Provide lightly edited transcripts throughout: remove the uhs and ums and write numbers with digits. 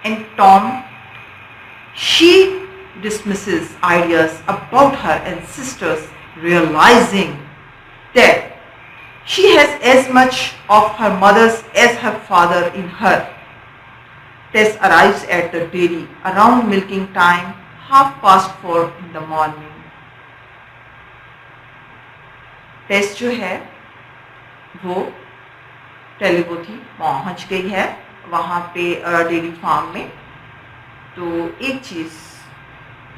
and Tom, she dismisses ideas about her and sisters, realizing that she has as much of her mother's as her father in her. Tess arrives at the dairy around milking time, 4:30 in the morning. टेस जो है वो टेलीबोथी पहुंच गई है वहाँ पे dairy farm में। तो एक चीज़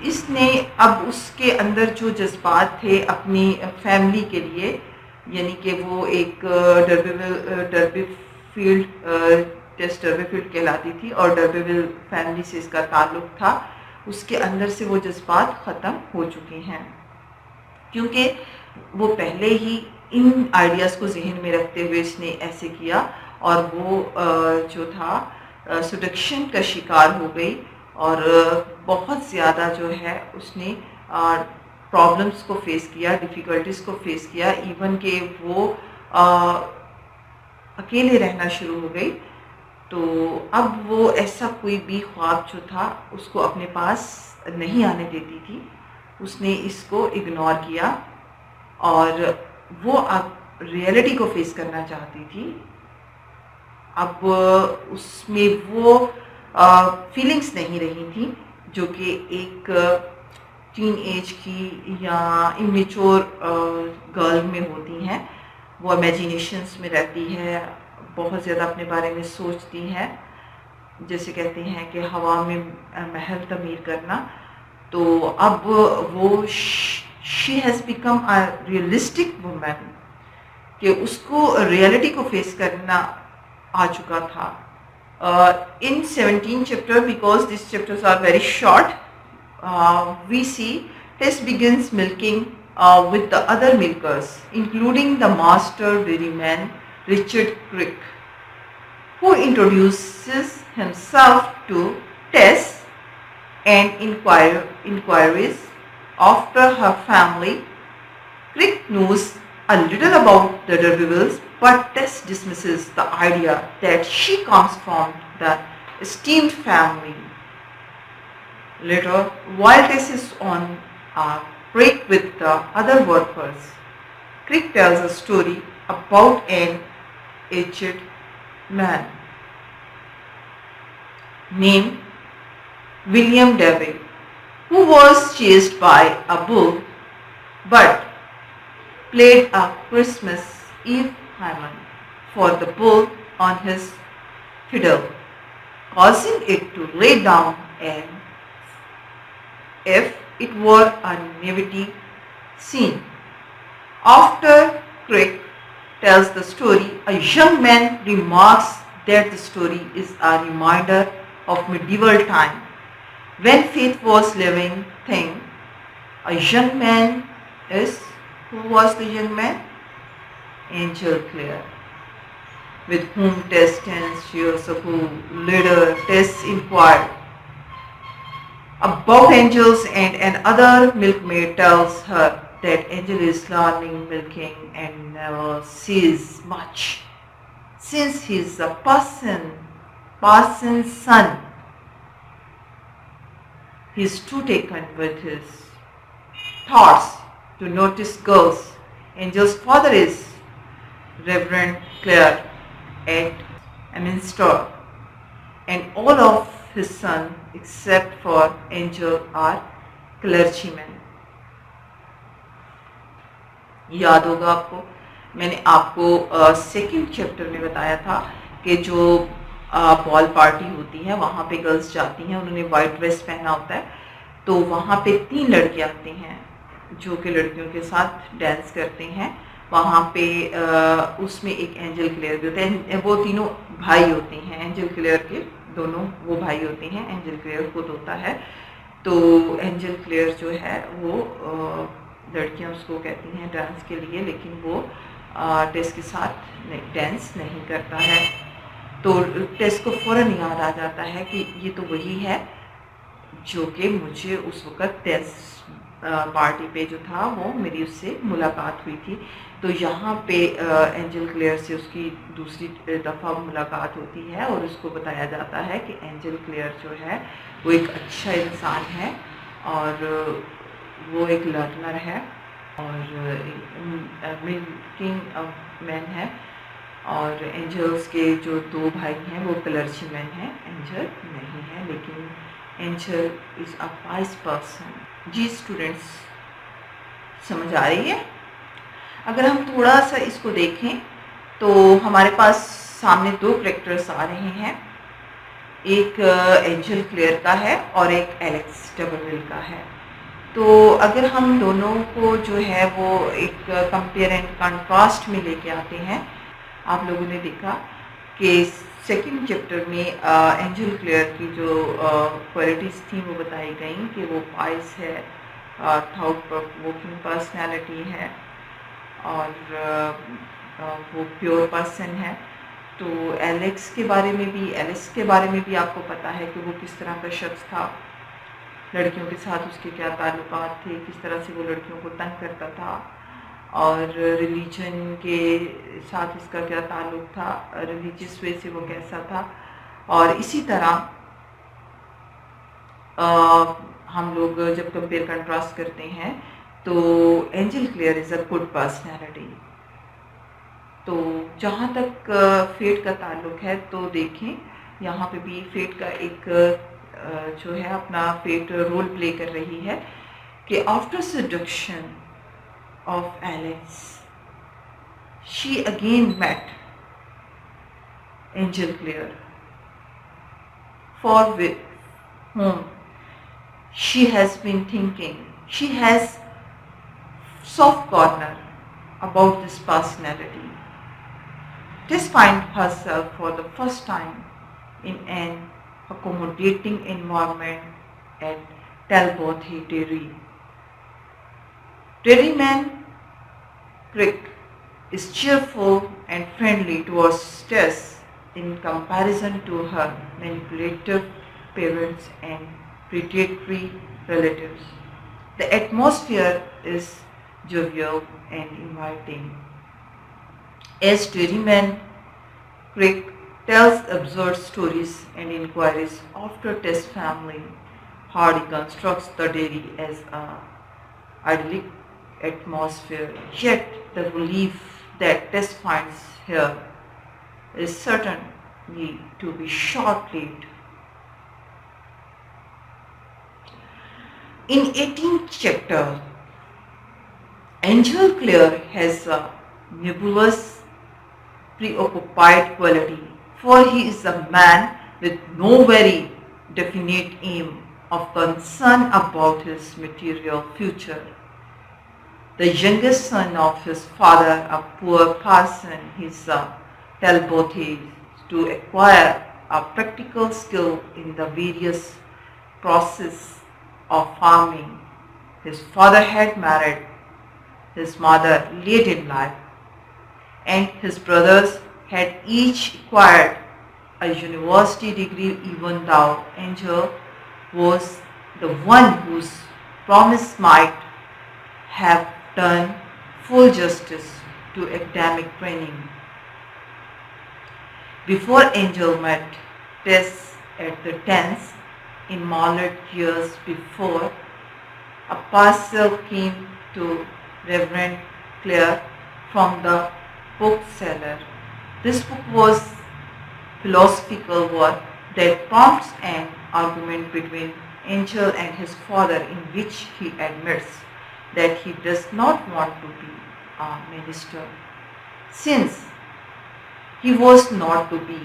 इसने अब उसके अंदर जो जज्बात थे अपनी फैमिली के लिए, यानी कि वो एक डर्बीफील्ड टेस डर्बीफील्ड कहलाती थी और डर्बीविल फैमिली से इसका ताल्लुक़ था, उसके अंदर से वो जज्बात ख़त्म हो चुके हैं, क्योंकि वो पहले ही इन आइडियाज़ को जहन में रखते हुए इसने ऐसे किया और वो जो था सेडक्शन का शिकार हो गई और बहुत ज़्यादा जो है उसने प्रॉब्लम्स को फेस किया, डिफ़िकल्टीज़ को फेस किया, इवन कि वो अकेले रहना शुरू हो गई। तो अब वो ऐसा कोई भी ख्वाब जो था उसको अपने पास नहीं आने देती थी, उसने इसको इग्नोर किया और वो अब रियलिटी को फेस करना चाहती थी। अब उसमें वो फीलिंग्स नहीं रही थी जो कि एक टीन एज की या इमेच्योर गर्ल में होती हैं। वो इमेजिनेशंस में रहती है, बहुत ज़्यादा अपने बारे में सोचती है, जैसे कहते हैं कि हवा में महल तमीर करना। तो अब वो she has become a realistic woman कि उसको रियलिटी को फेस करना आ चुका था। इन 17 chapter, because these chapters are very short, we see Tess begins milking with the other milkers, including the master dairyman Richard Crick, who introduces himself to Tess and inquires after her family. Crick knows a little about the D'Urbervilles, but Tess dismisses the idea that she comes from the esteemed family. Later, while Tess is on a break with the other workers, Crick tells a story about an aged man named William Davey, who was chased by a bull but played a Christmas Eve hymn for the bull on his fiddle, causing it to lay down as if it were a nativity scene. After Crick tells the story, a young man remarks that the story is a reminder of medieval time, when faith was living thing. A young man is, who was the young man? Angel Clare, with whom Tess 10 years ago. Later, Tess inquired about angels, and another milkmaid tells her that Angel is learning milking and never sees much, since he is a parson's son. He is too taken with his thoughts to notice girls. Angel's father is Reverend Clare at Amminster, and all of his sons except for Angel are clergymen. याद होगा आपको, मैंने आपको second chapter में बताया था कि जो बॉल पार्टी होती है वहाँ पे गर्ल्स जाती हैं, उन्होंने वाइट ड्रेस पहना होता है, तो वहाँ पे 3 लड़के आते हैं जो कि लड़कियों के साथ डांस करते हैं। वहाँ पे उसमें एक एंजल क्लेयर भी होता है, वो तीनों भाई होते हैं, एंजल क्लेयर के दोनों वो भाई होते हैं, एंजल क्लेयर खुद होता है। तो एंजल क्लेयर जो है वो लड़कियां उसको कहती हैं डांस के लिए, लेकिन वो टेस के साथ डांस नहीं करता है। तो टेस को फ़ौरन याद आ जाता है कि ये तो वही है जो कि मुझे उस वक़्त टेस पार्टी पे जो था वो मेरी उससे मुलाकात हुई थी। تو یہاں پہ اینجل کلیئر سے اس کی دوسری دفعہ ملاقات ہوتی ہے اور اس کو بتایا جاتا ہے کہ اینجل کلیئر جو ہے وہ ایک اچھا انسان ہے اور وہ ایک لرنر ہے اور کنگ آف مین ہے، اور اینجلس کے جو 2 بھائی ہیں وہ کلرچی مین ہیں، اینجل نہیں ہے، لیکن اینجل از اے وائس پرسن۔ جی اسٹوڈینٹس، سمجھ آ رہی ہے؟ اگر ہم تھوڑا سا اس کو دیکھیں تو ہمارے پاس سامنے 2 کریکٹرز آ رہے ہیں، ایک اینجل کلیئر کا ہے اور ایک ایلیکس ڈبل کا ہے۔ تو اگر ہم دونوں کو جو ہے وہ ایک کمپیئر اینڈ کنٹراسٹ میں لے کے آتے ہیں، آپ لوگوں نے دیکھا کہ سیکنڈ چیپٹر میں اینجل کلیئر کی جو کوالٹیز تھیں وہ بتائی گئیں کہ وہ وائس ہے، تھاؤٹ پرووکنگ پرسنالٹی ہے اور وہ پیور پرسن ہے۔ تو ایلیکس کے بارے میں بھی آپ کو پتہ ہے کہ وہ کس طرح کا شخص تھا، لڑکیوں کے ساتھ اس کے کیا تعلقات تھے، کس طرح سے وہ لڑکیوں کو تنگ کرتا تھا، اور ریلیجن کے ساتھ اس کا کیا تعلق تھا، ریلیجیس وے سے وہ کیسا تھا۔ اور اسی طرح ہم لوگ جب کمپیئر کنٹراسٹ کرتے ہیں تو Angel Clare is a good personality. تو جہاں تک فیٹ کا تعلق ہے تو دیکھیں یہاں پہ بھی فیٹ کا ایک جو ہے اپنا فیٹ رول پلے کر رہی ہے کہ after seduction of Alex she again meet Angel Clare for whom she has been thinking. She has soft corner about this personality. Tess finds herself for the first time in an accommodating environment at Talbot Dairy. Dairyman Crick is cheerful and friendly towards Tess in comparison to her manipulative parents and predatory relatives. The atmosphere is jovial and inviting. As Dairyman Crick tells absurd stories and inquiries after Tess' family, Hardy constructs the dairy as an idyllic atmosphere, yet the relief that Tess finds here is certainly to be short-lived. In 18th chapter, Angel Clare has a nebulous, preoccupied quality, for he is a man with no very definite aim of concern about his material future. The youngest son of his father, a poor parson, his Talbot to acquire a practical skill in the various process of farming. His father had married his mother late in life, and his brothers had each acquired a university degree, even though Angel was the one whose promise might have done full justice to academic training. Before Angel met Tess at the dance in Mollett years before, a parcel came to Reverend Clare from the bookseller. This book was philosophical work that prompts an argument between Angel and his father, in which he admits that he does not want to be a minister, since he was not to be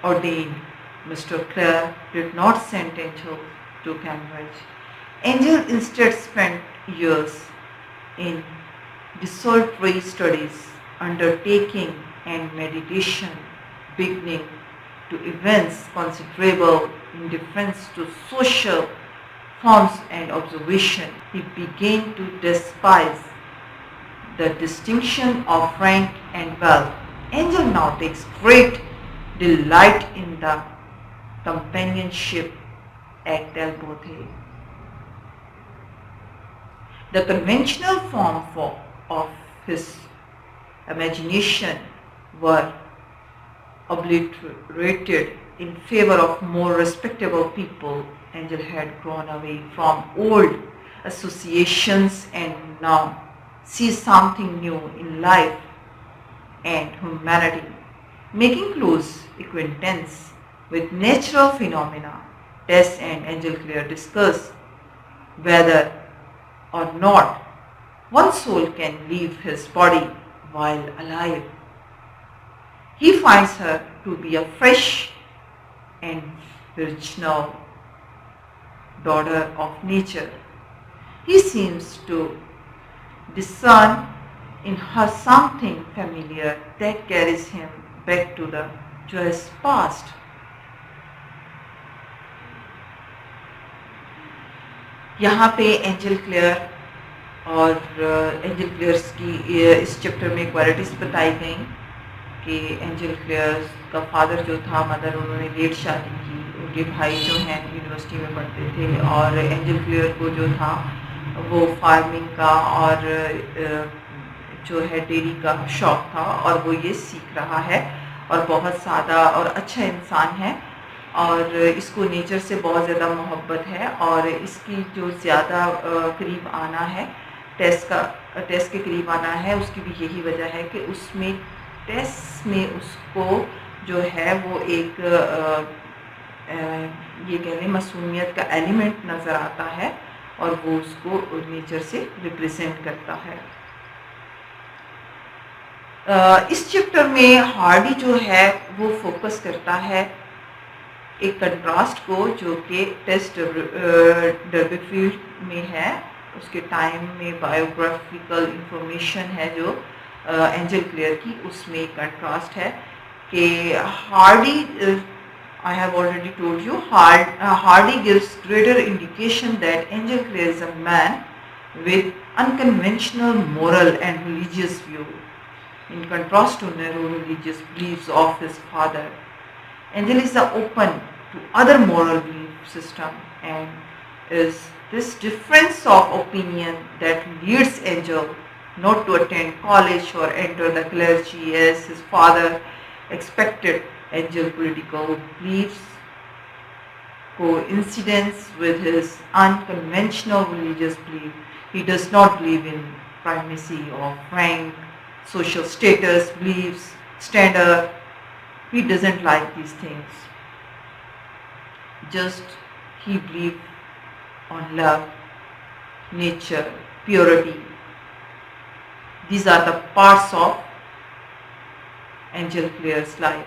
ordained. Mr. Clare did not send Angel to Cambridge. Angel instead spent years in desultory studies, undertaking and meditation, beginning to evince considerable indifference to social forms and observation. He began to despise the distinction of rank and wealth. Angel now takes great delight in the companionship at Talbot. The conventional form of his imagination were obliterated in favor of more respectable people. Angel had grown away from old associations and now sees something new in life and humanity, making close acquaintance with natural phenomena. Tess and Angel Clare discuss whether or not one soul can leave his body while alive. He finds her to be a fresh and virginal daughter of nature. He seems to discern in her something familiar that carries him back to the joyous past. यहाँ पे angel clear और angel क्लेयर्स की इस chapter में qualities बताई गई कि angel क्लेयर्स का फादर जो था, मदर, उन्होंने लेट शादी की। उनके भाई जो हैं यूनिवर्सिटी में पढ़ते थे और एंजल क्लेयर को जो था वो फार्मिंग का और जो है डेयरी का शौक़ था और वो ये सीख रहा है और बहुत सादा और अच्छा इंसान है और इसको नेचर से बहुत ज़्यादा मोहब्बत है और इसकी जो ज़्यादा करीब आना है टेस के करीब आना है, उसकी भी यही वजह है कि उसमें टेस में उसको जो है वो एक ये कह लें मासूमियत का एलिमेंट नज़र आता है और वो उसको नेचर से रिप्रेजेंट करता है। इस चैप्टर में हार्डी जो है वो फोकस करता है एक कंट्रास्ट को जो कि टेस डर्बीफील्ड में है। उसके टाइम में बायोग्राफिकल इंफॉर्मेशन है जो एंजल क्लेयर की, उसमें एक कंट्रास्ट है कि Hardy, I have already told you, Hardy gives greater indication that Angel Clare is a man with unconventional moral and religious view, in contrast to narrow religious beliefs of his father. Angel is open to other moral belief system, and is this difference of opinion that leads Angel not to attend college or enter the clergy as his father expected. Angel political beliefs coincidence with his unconventional religious belief. He does not believe in primacy of rank, social status, beliefs, standard. He doesn't like these things. Just he believes on love, nature, purity. These are the parts of Angel Clare's life.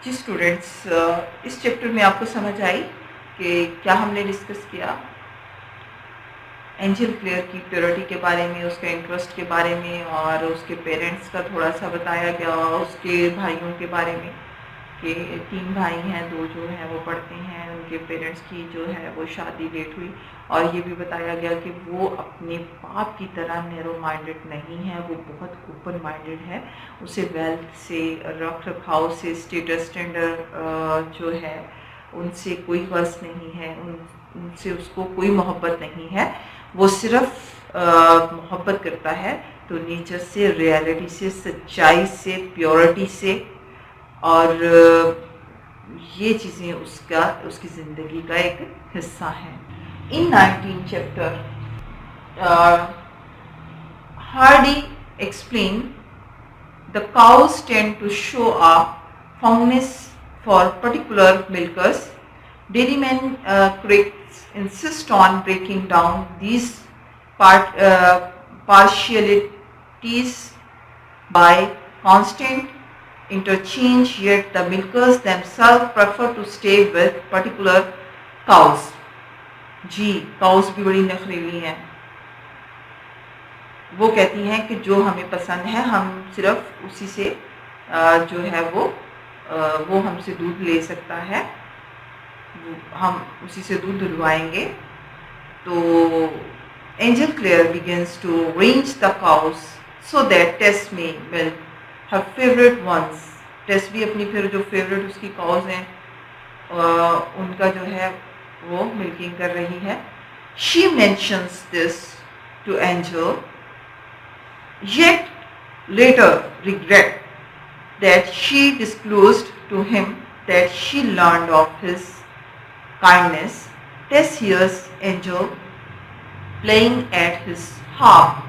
जी students, इस chapter में आपको समझ आई कि क्या हमने discuss किया। Angel clear की प्योरिटी के बारे में, उसके इंटरेस्ट के बारे में और उसके पेरेंट्स का थोड़ा सा बताया गया, उसके भाइयों के बारे में कि 3 भाई हैं, 2 जो हैं वो पढ़ते हैं, उनके पेरेंट्स की जो है वो शादी लेट हुई और ये भी बताया गया कि वो अपने बाप की तरह नैरो माइंडेड नहीं है, वो बहुत ओपन माइंडेड है। उसे वेल्थ से, रख रखाव से, स्टेटस स्टैंडर्ड जो है उनसे कोई गर्ज नहीं है, उनसे उसको कोई मोहब्बत नहीं है। वो सिर्फ मोहब्बत करता है तो नेचर से, रियलिटी से, सच्चाई से, प्योरिटी से, और ये चीज़ें उसकी ज़िंदगी का एक हिस्सा है। In 19th chapter, Hardy explained the cows tend to show a fondness for particular milkers. Dairymen critics insist on breaking down these partialities by constant interchange, yet the milkers themselves prefer to stay with particular cows. जी, cows भी बड़ी नखरीली हैं। वो कहती हैं कि जो हमें पसंद है हम सिर्फ उसी से जो है वो हमसे दूध ले सकता है, हम उसी से दूध दुलवाएंगे। तो Angel Clare begins to arrange the cows so that Tess may milk her favorite ones. टेस भी अपनी फिर जो फेवरेट उसकी काउस हैं उनका जो है वो मिल्किंग कर रही है। She mentions this to Angel, yet later regret that she disclosed to him that she learned of his kindness. Tess hears Angel playing at his harp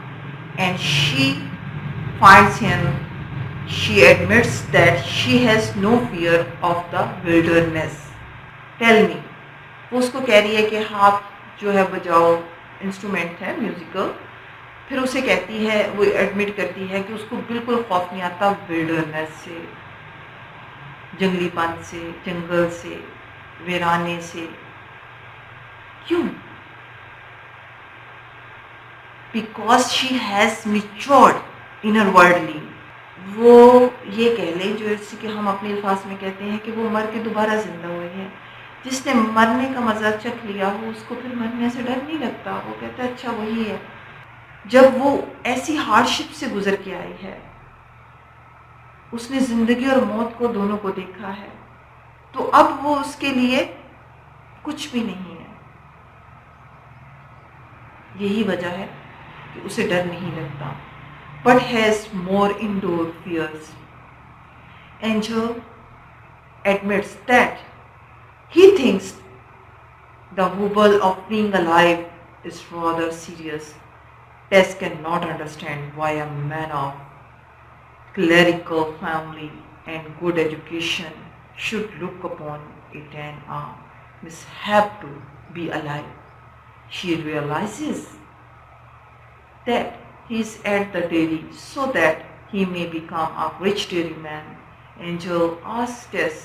and she finds him. She admits that she has no fear of the wilderness. Tell me, وہ اس کو کہہ رہی ہے کہ HAARP جو ہے بجاؤ، instrument ہے musical. پھر اسے کہتی ہے، وہ ایڈمٹ کرتی ہے کہ اس کو بالکل خوف نہیں آتا ویلڈرنس سے، جنگلی پن سے، جنگل سے، ویرانے سے. کیوں؟ Because she has matured inner worldly. وہ یہ کہہ لیں جو جیسے کہ ہم اپنے الفاظ میں کہتے ہیں کہ وہ مر کے دوبارہ زندہ ہوئی ہے. جس نے مرنے کا مزہ چکھ لیا ہو اس کو پھر مرنے سے ڈر نہیں لگتا. وہ کہتا ہے اچھا وہی ہے. جب وہ ایسی ہارڈ شپ سے گزر کے آئی ہے، اس نے زندگی اور موت کو دونوں کو دیکھا ہے، تو اب وہ اس کے لیے کچھ بھی نہیں ہے. یہی وجہ ہے کہ اسے ڈر نہیں لگتا. But has more indoor fears. Angel admits that he thinks the wobble of being alive is rather serious. Tess cannot understand why a man of clerical family and good education should look upon it and a mishap to be alive. She realizes that he is at the dairy so that he may become a rich dairyman. Angel asks Tess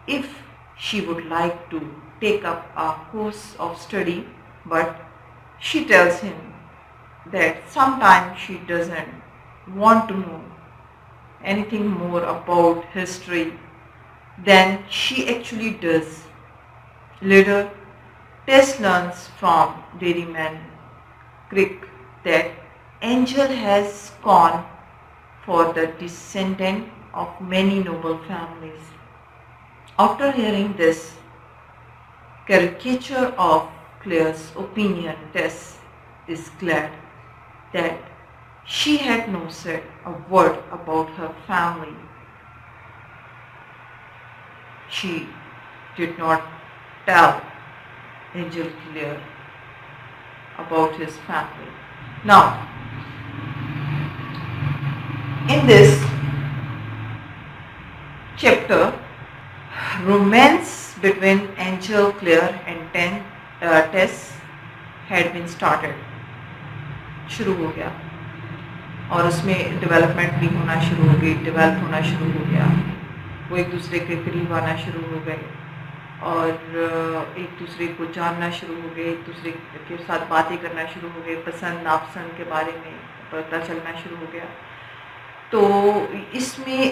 if she would like to take up a course of study, but she tells him that sometimes she doesn't want to know anything more about history than she actually does. Later, Tess learns from dairyman Crick that Angel has gone for the descendant of many noble families. After hearing this caricature of Claire's opinion, Tess is glad that she had not said a word about her family. She did not tell Angel Claire about his family. Now, in this chapter, romance between Angel Claire and Tess had been started. شروع ہو گیا اور اس میں development بھی ہونا شروع ہو گئی، develop ہونا شروع ہو گیا. وہ ایک دوسرے کے قریب آنا شروع ہو گئے اور ایک دوسرے کو جاننا شروع ہو گئے، ایک دوسرے کے ساتھ باتیں کرنا شروع ہو گئے، پسند ناپسند کے بارے میں پتہ چلنا شروع ہو گیا. تو اس میں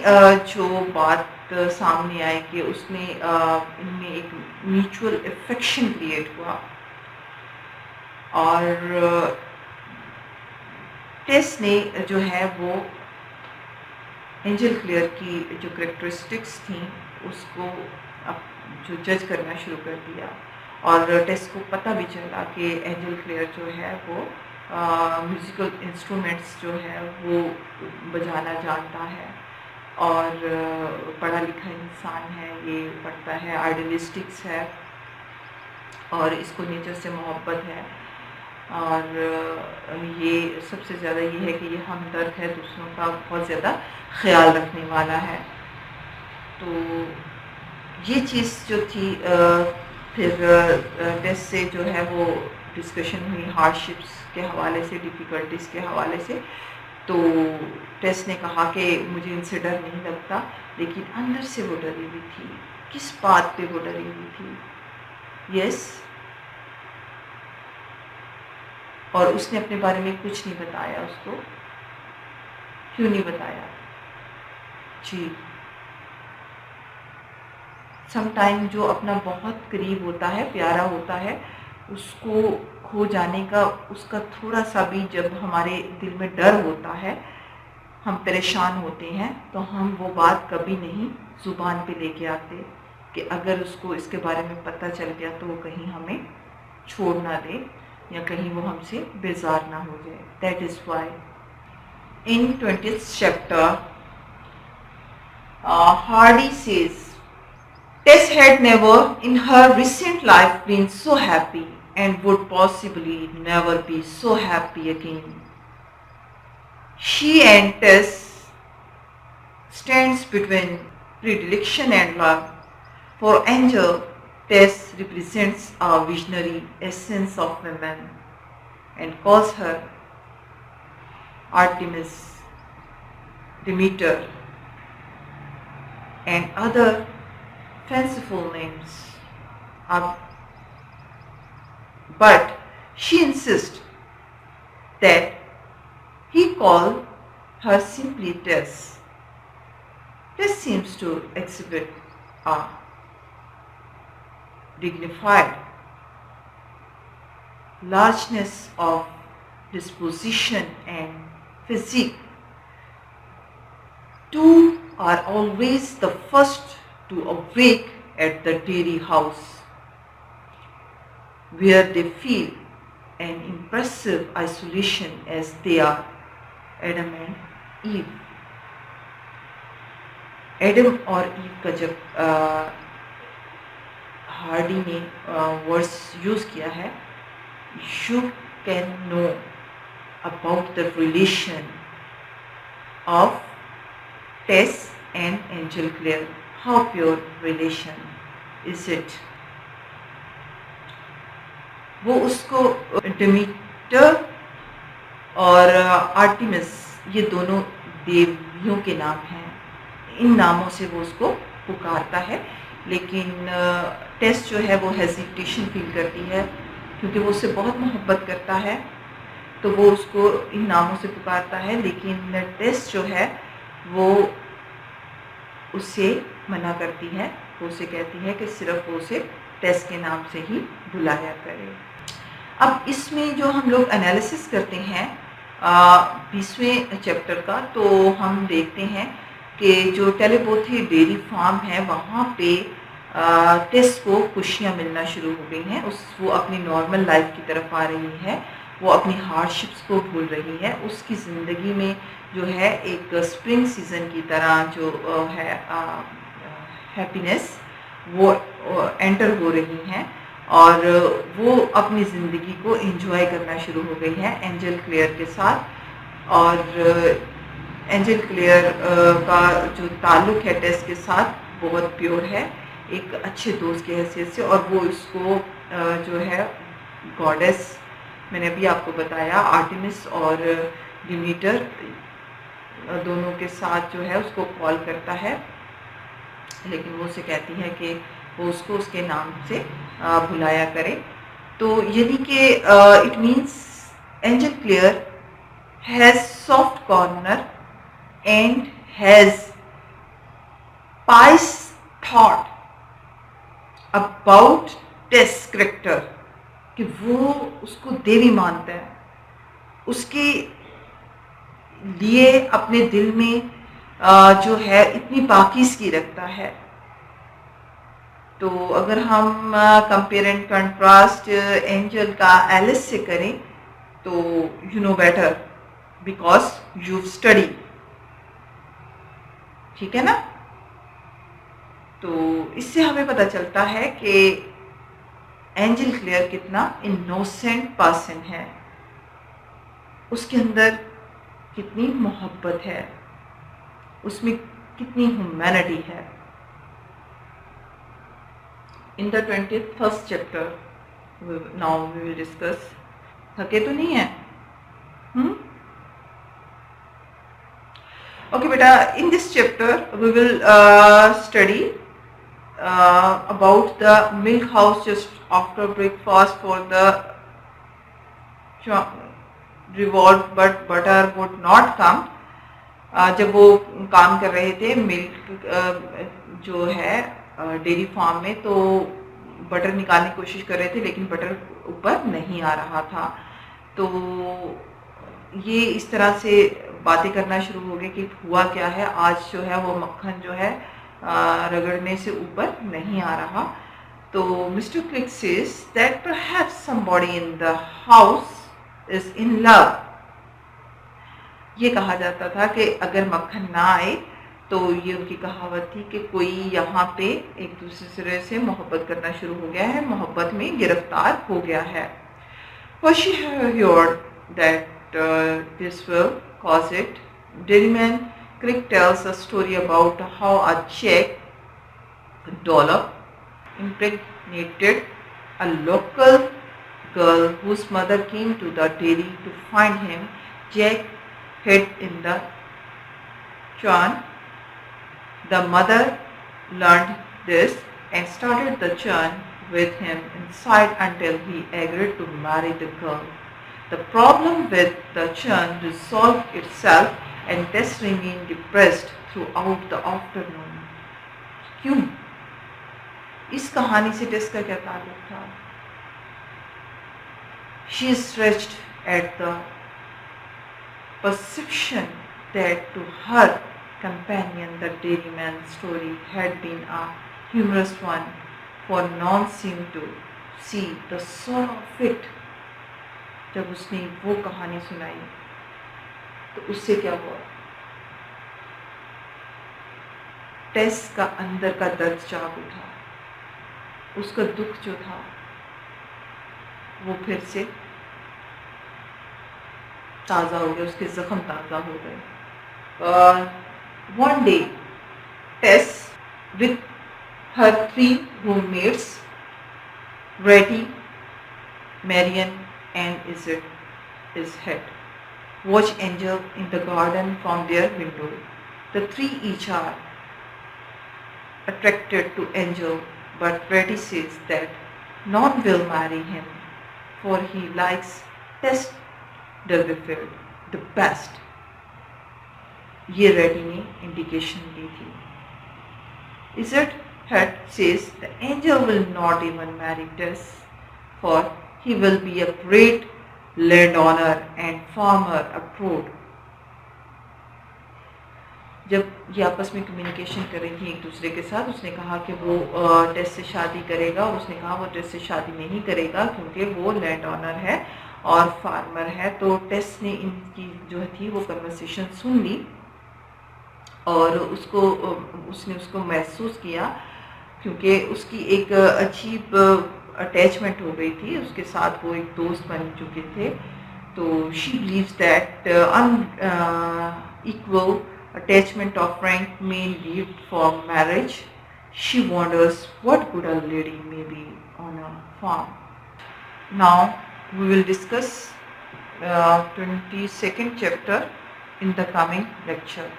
جو بات سامنے آئی کہ اس نے ان میں ایک میوچول افیکشن کریٹ ہوا اور ٹیس نے جو ہے وہ اینجل کلیئر کی جو کریکٹرسٹکس تھیں اس کو جو جج کرنا شروع کر دیا اور ٹیس کو پتہ بھی چلا کہ اینجل کلیئر جو ہے وہ میوزیکل انسٹرومنٹس جو ہے وہ بجانا جانتا ہے اور پڑھا لکھا انسان ہے، یہ پڑھتا ہے، آئیڈیلسٹکس ہے اور اس کو نیچر سے محبت ہے اور یہ سب سے زیادہ یہ ہے کہ یہ ہمدرد ہے، دوسروں کا بہت زیادہ خیال رکھنے والا ہے. تو یہ چیز جو تھی پھر ٹیس سے جو ہے وہ ڈسکشن ہوئی ہارڈ شپس کے حوالے سے، ڈیفیکلٹیز کے حوالے سے. تو ٹیس نے کہا کہ مجھے ان سے ڈر نہیں لگتا، لیکن اندر سے وہ ڈری ہوئی تھی. کس بات پہ وہ ڈری ہوئی تھی؟ یس، اور اس نے اپنے بارے میں کچھ نہیں بتایا. اس کو کیوں نہیں بتایا؟ جی، سم ٹائم جو اپنا بہت قریب ہوتا ہے، پیارا ہوتا ہے، اس کو کھو جانے کا اس کا تھوڑا سا بھی جب ہمارے دل میں ڈر ہوتا ہے، ہم پریشان ہوتے ہیں، تو ہم وہ بات کبھی نہیں زبان پہ لے کے آتے کہ اگر اس کو اس کے بارے میں پتہ چل گیا تو وہ کہیں ہمیں چھوڑ نہ دے یا کہیں وہ ہم سے بیزار نہ ہو جائے. That is why In 20th chapter, Hardy says, Tess had never in her recent life been so happy and would possibly never be so happy again. She and Tess stands between predilection and love. For Angel, Tess represents a visionary essence of women and calls her Artemis, Demeter, and other fanciful names. Uh, but she insists that he call her simply Tess. Tess seems to exhibit a dignified largeness of disposition and physique. Two are always the first to awake at the dairy house, where they feel an impressive isolation as they are Adam and Eve. Adam और Eve का जब Hardy ने words use किया है, you can know about the relation of Tess and Angel Clare. How pure relation is it. वो उसको Demeter और Artemis, ये दोनों देवियों के नाम हैं, इन नामों से वो उसको पुकारता है. लेकिन टेस जो है वो हेजिटेशन फील करती है क्योंकि वो उससे बहुत मोहब्बत करता है, तो वो उसको इन नामों से पुकारता है. लेकिन टेस जो है वो उससे मना करती है. वो उसे कहती है कि सिर्फ वो उसे टेस के नाम से ही बुलाया करे. अब इसमें जो हम लोग एनालिसिस करते हैं 20वें चैप्टर का, तो हम देखते हैं कि जो टेलेबोथी डेयरी फार्म है वहाँ पे टेस को खुशियाँ मिलना शुरू हो गई हैं. वो अपनी नॉर्मल लाइफ की तरफ आ रही है, वो अपनी हार्डशिप्स को भूल रही है. उसकी ज़िंदगी में जो है एक स्प्रिंग सीज़न की तरह जो है हैप्पीनेस वो एंटर हो रही हैं और वो अपनी ज़िंदगी को एंजॉय करना शुरू हो गई है एंजल क्लेयर के साथ. और एंजल क्लेयर का जो ताल्लुक़ है टेस के साथ बहुत प्योर है, एक अच्छे दोस्त की हैसियत से. और वो इसको जो है गॉडेस, मैंने अभी आपको बताया, आर्टेमिस और डिमीटर दोनों के साथ जो है उसको कॉल करता है. लेकिन वो उसे कहती है कि वो उसको उसके नाम से बुलाया करे. तो यानी कि it means Angel Clare has soft corner and has pious thought about Tess character, कि वो उसको देवी मानता है, उसके लिए अपने दिल में जो है इतनी पाकीज़गी रखता है. तो अगर हम कंपेयर एंड कंट्रास्ट एंजल का एलिस से करें तो you know better because you study. ठीक है ना. तो इससे हमें पता चलता है कि एंजल क्लेयर कितना इनोसेंट पर्सन है, उसके अंदर कितनी मोहब्बत है, उसमें कितनी ह्यूमैनिटी है. In the 21st chapter now we will discuss. थके तो नहीं है? Okay, beta, in this chapter we will study about the milk house just after breakfast for the revolt, but butter would not come. जब वो काम कर रहे थे मिल्क जो है डेयरी फार्म में, तो बटर निकालने की कोशिश कर रहे थे लेकिन बटर ऊपर नहीं आ रहा था. तो ये इस तरह से बातें करना शुरू हो गए कि हुआ क्या है, आज जो है वो मक्खन जो है रगड़ने से ऊपर नहीं आ रहा. तो mister click says that perhaps somebody in the house is in love. یہ کہا جاتا تھا کہ اگر مکھن نہ آئے تو یہ ان کی کہاوت تھی کہ کوئی یہاں پہ ایک دوسرے سے محبت کرنا شروع ہو گیا ہے، محبت میں گرفتار ہو گیا ہے. For she heard that this will cause it. Dairyman Crick tells a story about how a Czech dollop impregnated a local girl whose mother came to the dairy to find him. Jack hid in the churn. The mother learned this and started the churn with him inside until he agreed to marry the girl. The problem with the churn resolved itself and Tess remained depressed throughout the afternoon. کیوں؟ اس کہانی سے ٹیس کا کیا تعلق تھا؟ She stretched at the perception that to her companion the dairyman's story had been a humorous one, for none seemed to see the sorrow of it. جب اس نے وہ کہانی سنائی تو اس سے کیا ہوا؟ ٹیس کا اندر کا درد جاگ اٹھا، اس کا دکھ جو تھا وہ پھر سے تازہ ہو گیا، اس کے زخم تازہ ہو گئے. One day, Tess with her 3 roommates, Reddy, Marian and Izet, watch Angel in the garden from their window. The 3 each are attracted to Angel, but Reddy says that none will marry him, for he likes Tess Durbeyfield the best. یہ ready نے indication دی تھی. Izet says the angel will not even marry Tess, for he will be a great landowner and farmer abroad. جب یہ آپس میں communication کر رہی تھی ایک دوسرے کے ساتھ، اس نے کہا کہ وہ ٹیس سے شادی کرے گا، اور اس نے کہا وہ ٹیس سے شادی نہیں کرے گا کیونکہ وہ لینڈ آنر ہے اور فارمر ہے. تو ٹیس نے ان کی جو تھی وہ کنورسیشن سن لی اور اس نے اس کو محسوس کیا، کیونکہ اس کی ایک عجیب اٹیچمنٹ ہو گئی تھی، اس کے ساتھ وہ ایک دوست بن چکے تھے. تو she believes that unequal attachment of rank may lead for marriage. She wonders what good a lady may be on a farm. Now we will discuss 22nd chapter in the coming lecture.